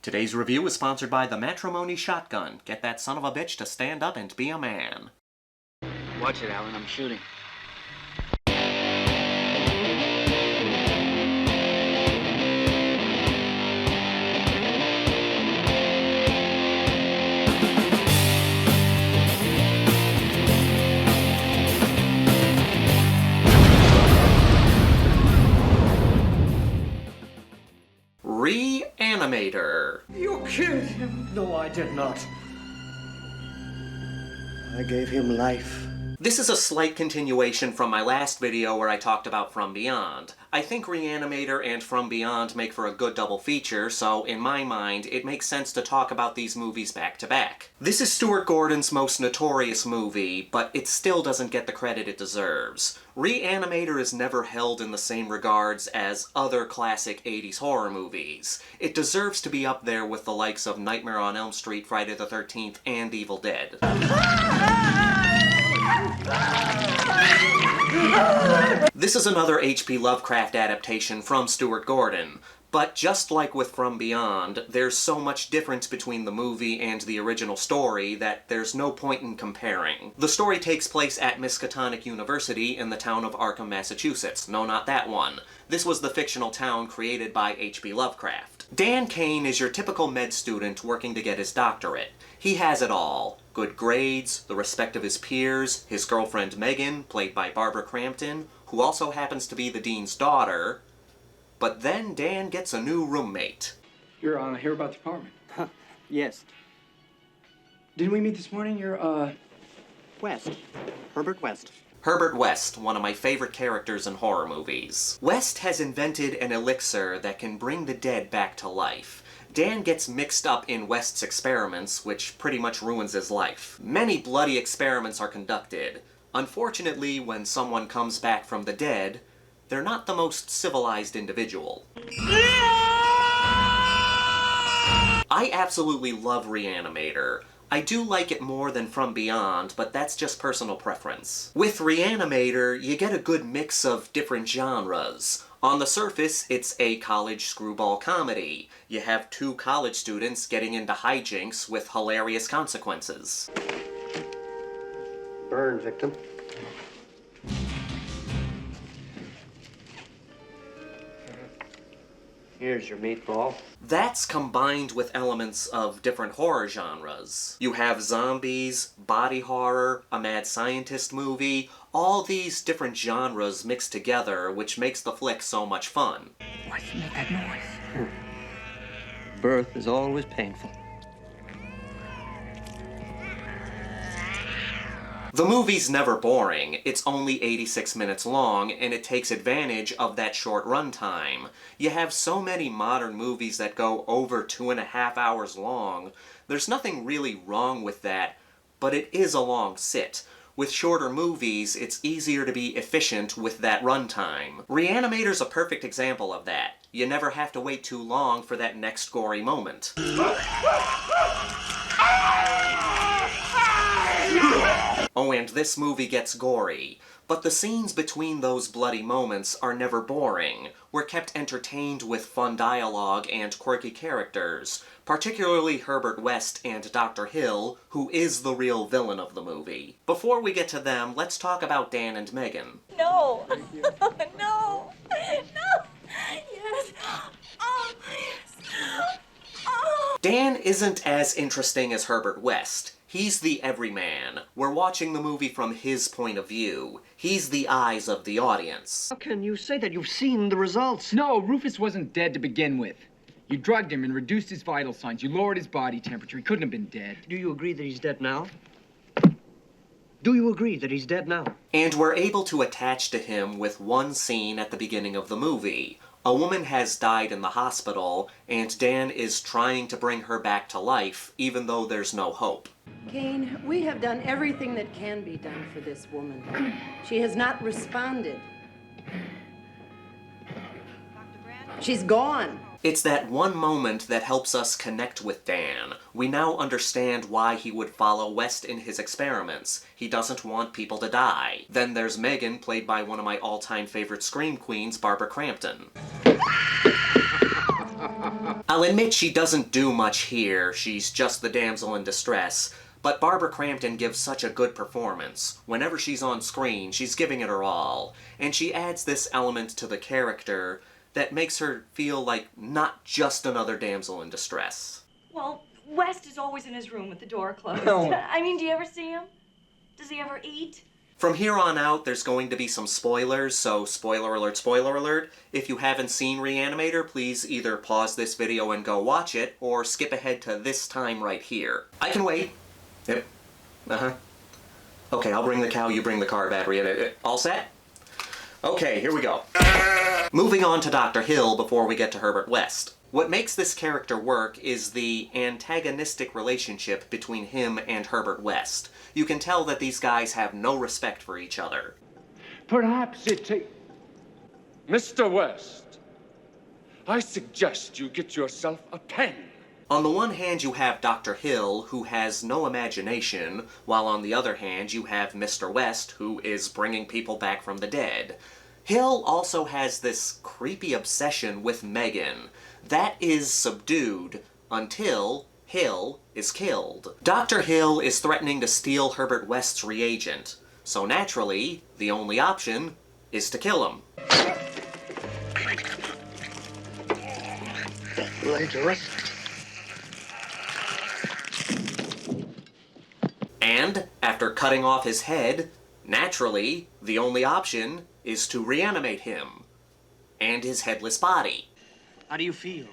Today's review is sponsored by the Matrimony Shotgun. Get that son of a bitch to stand up and be a man. Watch it, Alan. I'm shooting. Re-Animator. You killed him. No, I did not. I gave him life. This is a slight continuation from my last video where I talked about From Beyond. I think Re-Animator and From Beyond make for a good double feature, so in my mind, it makes sense to talk about these movies back to back. This is Stuart Gordon's most notorious movie, but it still doesn't get the credit it deserves. Re-Animator is never held in the same regards as other classic 80s horror movies. It deserves to be up there with the likes of Nightmare on Elm Street, Friday the 13th, and Evil Dead. This is another H.P. Lovecraft adaptation from Stuart Gordon, but just like with From Beyond, there's so much difference between the movie and the original story that there's no point in comparing. The story takes place at Miskatonic University in the town of Arkham, Massachusetts. No, not that one. This was the fictional town created by H.P. Lovecraft. Dan Cain is your typical med student working to get his doctorate. He has it all. Good grades, the respect of his peers, his girlfriend Megan, played by Barbara Crampton, who also happens to be the dean's daughter. But then Dan gets a new roommate. You're here about the apartment? Huh. Yes. Didn't we meet this morning? You're, West. Herbert West. Herbert West, one of my favorite characters in horror movies. West has invented an elixir that can bring the dead back to life. Dan gets mixed up in West's experiments, which pretty much ruins his life. Many bloody experiments are conducted. Unfortunately, when someone comes back from the dead, they're not the most civilized individual. I absolutely love Re-Animator. I do like it more than From Beyond, but that's just personal preference. With Re-Animator, you get a good mix of different genres. On the surface, it's a college screwball comedy. You have two college students getting into hijinks with hilarious consequences. Burn victim. Here's your meatball. That's combined with elements of different horror genres. You have zombies, body horror, a mad scientist movie, all these different genres mixed together, which makes the flick so much fun. why'd you make that noise? Birth is always painful. The movie's never boring. It's only 86 minutes long, and it takes advantage of that short runtime. You have so many modern movies that go over 2.5 hours long. There's nothing really wrong with that, but it is a long sit. With shorter movies, it's easier to be efficient with that runtime. Re-Animator's a perfect example of that. You never have to wait too long for that next gory moment. Oh, and this movie gets gory. But the scenes between those bloody moments are never boring. We're kept entertained with fun dialogue and quirky characters, particularly Herbert West and Dr. Hill, who is the real villain of the movie. Before we get to them, let's talk about Dan and Megan. No! No! No! Yes! Oh, yes! Oh! Dan isn't as interesting as Herbert West. He's the everyman. We're watching the movie from his point of view. He's the eyes of the audience. How can you say that? You've seen the results. No, Rufus wasn't dead to begin with. You drugged him and reduced his vital signs. You lowered his body temperature. He couldn't have been dead. Do you agree that he's dead now? Do you agree that he's dead now? And we're able to attach to him with one scene at the beginning of the movie. A woman has died in the hospital, and Dan is trying to bring her back to life, even though there's no hope. Cain, we have done everything that can be done for this woman. She has not responded. She's gone. It's that one moment that helps us connect with Dan. We now understand why he would follow West in his experiments. He doesn't want people to die. Then there's Megan, played by one of my all-time favorite scream queens, Barbara Crampton. I'll admit she doesn't do much here, she's just the damsel in distress, but Barbara Crampton gives such a good performance. Whenever she's on screen, she's giving it her all, and she adds this element to the character that makes her feel like not just another damsel in distress. Well, West is always in his room with the door closed. Oh. I mean, do you ever see him? Does he ever eat? From here on out, there's going to be some spoilers, so spoiler alert, spoiler alert. If you haven't seen Re-Animator, please either pause this video and go watch it, or skip ahead to this time right here. I can wait. Yep. Uh-huh. Okay, I'll bring the cow, you bring the car battery. All set? Okay, here we go. Moving on to Dr. Hill before we get to Herbert West. What makes this character work is the antagonistic relationship between him and Herbert West. You can tell that these guys have no respect for each other. Perhaps it takes... Mr. West, I suggest you get yourself a pen. On the one hand, you have Dr. Hill, who has no imagination, while on the other hand, you have Mr. West, who is bringing people back from the dead. Hill also has this creepy obsession with Megan. That is subdued until Hill is killed. Dr. Hill is threatening to steal Herbert West's reagent, so naturally, the only option is to kill him. Dangerous. And, after cutting off his head, naturally, the only option is to reanimate him. And his headless body. How do you feel?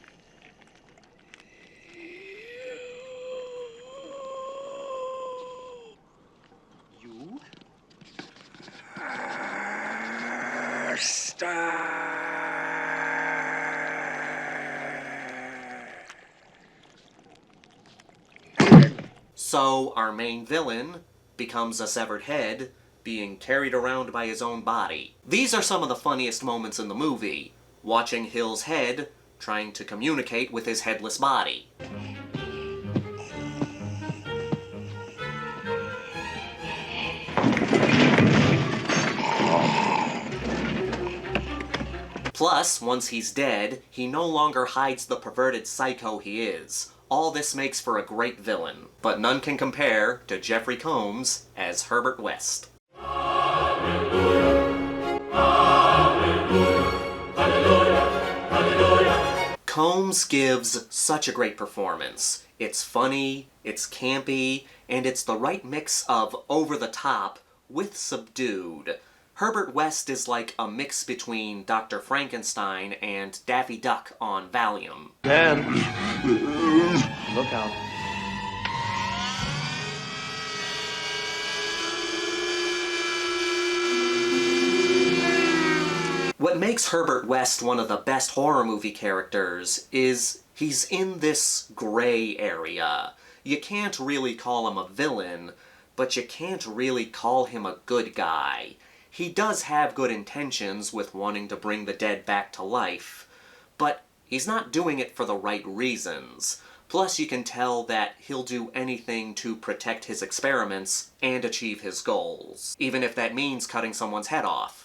You? So, our main villain becomes a severed head, being carried around by his own body. These are some of the funniest moments in the movie, watching Hill's head trying to communicate with his headless body. Plus, once he's dead, he no longer hides the perverted psycho he is. All this makes for a great villain, but none can compare to Jeffrey Combs as Herbert West. Combs gives such a great performance. It's funny, it's campy, and it's the right mix of over-the-top with subdued. Herbert West is like a mix between Dr. Frankenstein and Daffy Duck on Valium. Dan. Look out. What makes Herbert West one of the best horror movie characters is he's in this gray area. You can't really call him a villain, but you can't really call him a good guy. He does have good intentions with wanting to bring the dead back to life, but he's not doing it for the right reasons. Plus, you can tell that he'll do anything to protect his experiments and achieve his goals, even if that means cutting someone's head off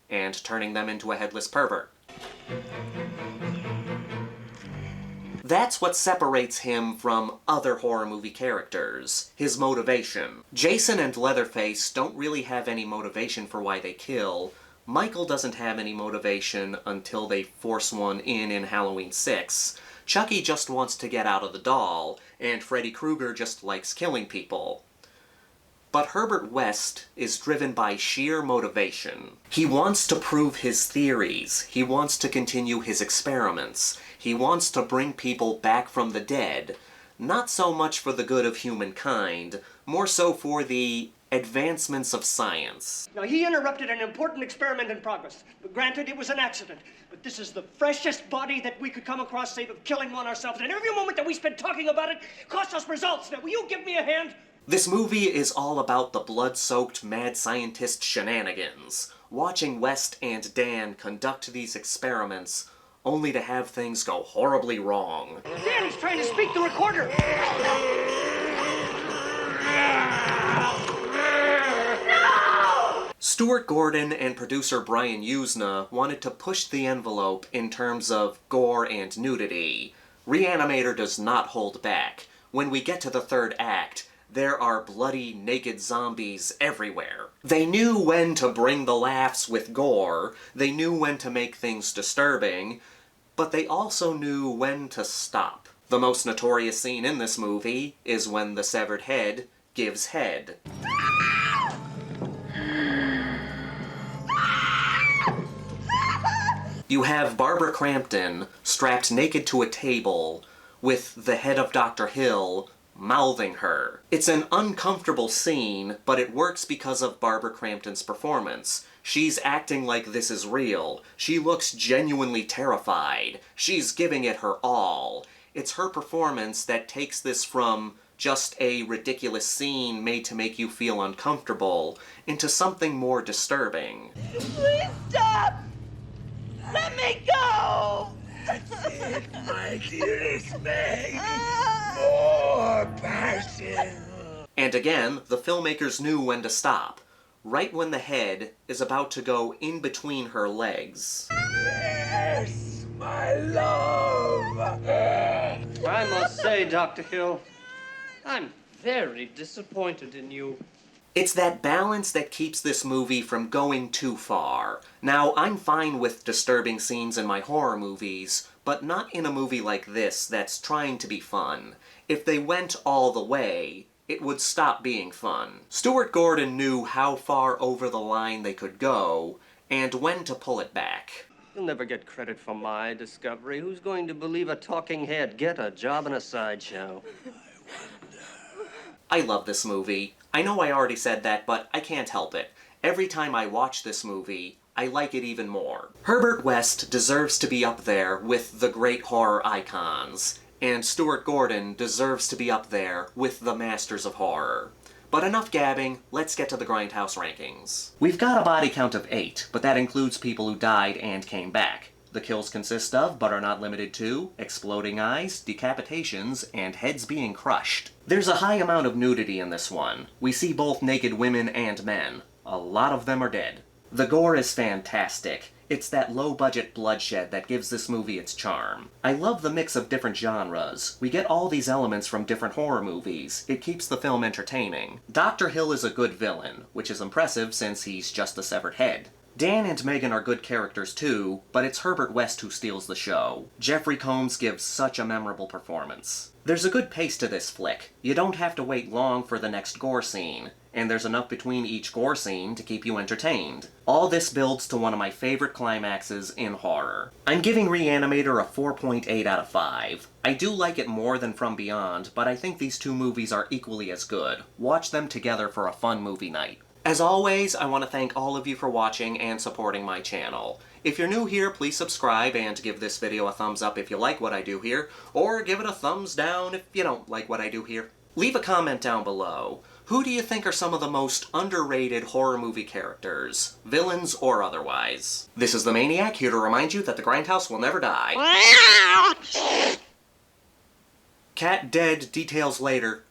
and turning them into a headless pervert. That's what separates him from other horror movie characters, his motivation. Jason and Leatherface don't really have any motivation for why they kill. Michael doesn't have any motivation until they force one in Halloween 6. Chucky just wants to get out of the doll, and Freddy Krueger just likes killing people. But Herbert West is driven by sheer motivation. He wants to prove his theories. He wants to continue his experiments. He wants to bring people back from the dead. Not so much for the good of humankind, more so for the advancements of science. Now, he interrupted an important experiment in progress. Granted, it was an accident, but this is the freshest body that we could come across, save of killing one ourselves, and every moment that we spent talking about it cost us results. Now, will you give me a hand? This movie is all about the blood-soaked mad scientist shenanigans. Watching West and Dan conduct these experiments, only to have things go horribly wrong. Dan, he's trying to speak the recorder! Stuart Gordon and producer Brian Usna wanted to push the envelope in terms of gore and nudity. Re-Animator does not hold back. When we get to the third act, there are bloody, naked zombies everywhere. They knew when to bring the laughs with gore, they knew when to make things disturbing, but they also knew when to stop. The most notorious scene in this movie is when the severed head gives head. You have Barbara Crampton strapped naked to a table with the head of Dr. Hill mouthing her. It's an uncomfortable scene, but it works because of Barbara Crampton's performance. She's acting like this is real. She looks genuinely terrified. She's giving it her all. It's her performance that takes this from just a ridiculous scene made to make you feel uncomfortable into something more disturbing. Please stop! Let me go! That's it, my dearest Meg. More passion. And again, the filmmakers knew when to stop. Right when the head is about to go in between her legs. Yes, my love. I must say, Dr. Hill, I'm very disappointed in you. It's that balance that keeps this movie from going too far. Now, I'm fine with disturbing scenes in my horror movies, but not in a movie like this that's trying to be fun. If they went all the way, it would stop being fun. Stuart Gordon knew how far over the line they could go, and when to pull it back. You'll never get credit for my discovery. Who's going to believe a talking head? Get a job in a sideshow. I love this movie. I know I already said that, but I can't help it. Every time I watch this movie, I like it even more. Herbert West deserves to be up there with the great horror icons, and Stuart Gordon deserves to be up there with the masters of horror. But enough gabbing, let's get to the Grindhouse rankings. We've got a body count of 8, but that includes people who died and came back. The kills consist of, but are not limited to, exploding eyes, decapitations, and heads being crushed. There's a high amount of nudity in this one. We see both naked women and men. A lot of them are dead. The gore is fantastic. It's that low-budget bloodshed that gives this movie its charm. I love the mix of different genres. We get all these elements from different horror movies. It keeps the film entertaining. Dr. Hill is a good villain, which is impressive since he's just a severed head. Dan and Megan are good characters too, but it's Herbert West who steals the show. Jeffrey Combs gives such a memorable performance. There's a good pace to this flick. You don't have to wait long for the next gore scene, and there's enough between each gore scene to keep you entertained. All this builds to one of my favorite climaxes in horror. I'm giving Re-Animator a 4.8 out of 5. I do like it more than From Beyond, but I think these two movies are equally as good. Watch them together for a fun movie night. As always, I want to thank all of you for watching and supporting my channel. If you're new here, please subscribe and give this video a thumbs up if you like what I do here, or give it a thumbs down if you don't like what I do here. Leave a comment down below. Who do you think are some of the most underrated horror movie characters, villains or otherwise? This is the Maniac, here to remind you that the Grindhouse will never die. Cat dead, details later.